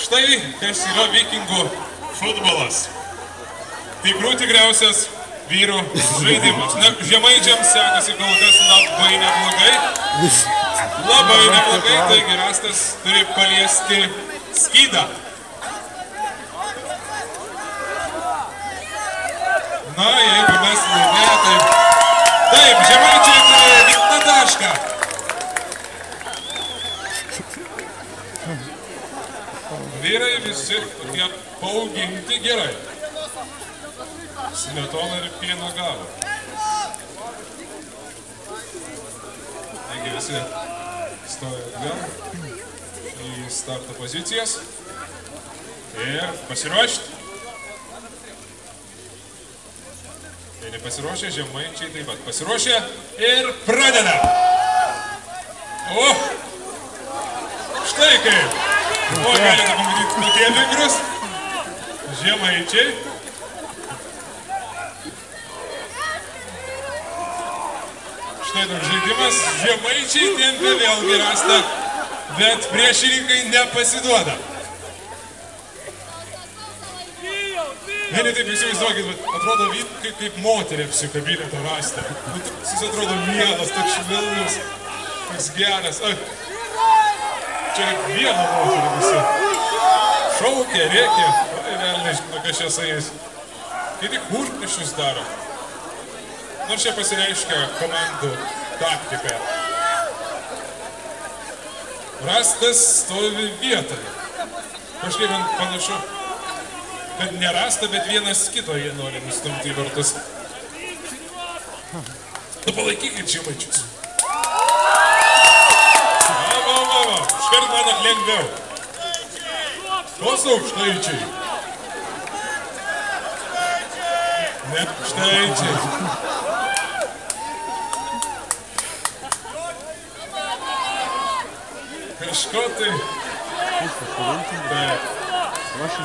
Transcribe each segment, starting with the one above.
Štai kas yra vikingų futbolas. Tikrų tikriausias vyrų žaidimas. Na, žemaičiams sekasi kol kas labai neblogai. Labai neblogai, taigi Rastas turi paliesti skydą. Na, jeigu mes laimėję, taip, žemaičiai turi vieną tašką. Vyrai visi tokie paauginti gerai. Smetona ir pieno gavo. Taigi visi stoja atgal į starto pozicijas. Ir pasiruošti. Tai nepasiruošę, žemaičiai taip pat pasiruošę. Ir pradeda. O! Štai kaip. O, galite pamatyti tokie vikrus. Žemaičiai. Štai toks žaidimas. Žemaičiai tempia vėlgi Rastą, bet priešininkai nepasiduoda. Vieni taip įsivaizduokit, bet atrodo kaip moterį apsikabinę tą Rastą. Jis atrodo mielas, toks švelnus, toks geras. Čia kaip vieną moterį visi. Šaukia, rėkia. Ai, vėl nežinau, kas čia su jais. Kiti kurknišius daro. Nors čia pasireiškia komandų taktika. Rastas stovi vietoje. Kažkaip man panašu, kad ne Rasta, bet vienas kito jie nori nustumti į vartus. Tu palaikykit žemaičius. Škart manot lengviau. Tos aukštaičiai. Ne aukštaičiai. Kažko tai...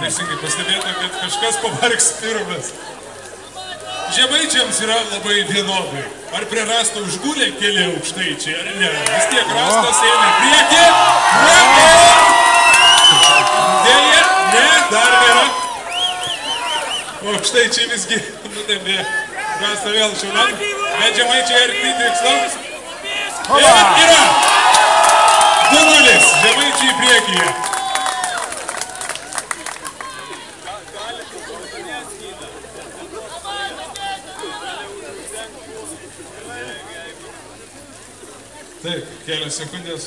Teisingai pastebėta, kad kažkas pavargs pirmas. Žemaičiams yra labai vienodai. Ar prie Rasto užgūlė keli aukštaičiai, ar ne? Vis tiek Rastas eina priekį. Dėja, ne, dar nėra. Aukštaičiai visgi nutempė Rastą vėl šiaulian. Bet žemaičiai arti tikslaus. Ir yra 2-0. Žemaičiai priekyje. Taip, kelios sekundės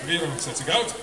vyrams atsigauti.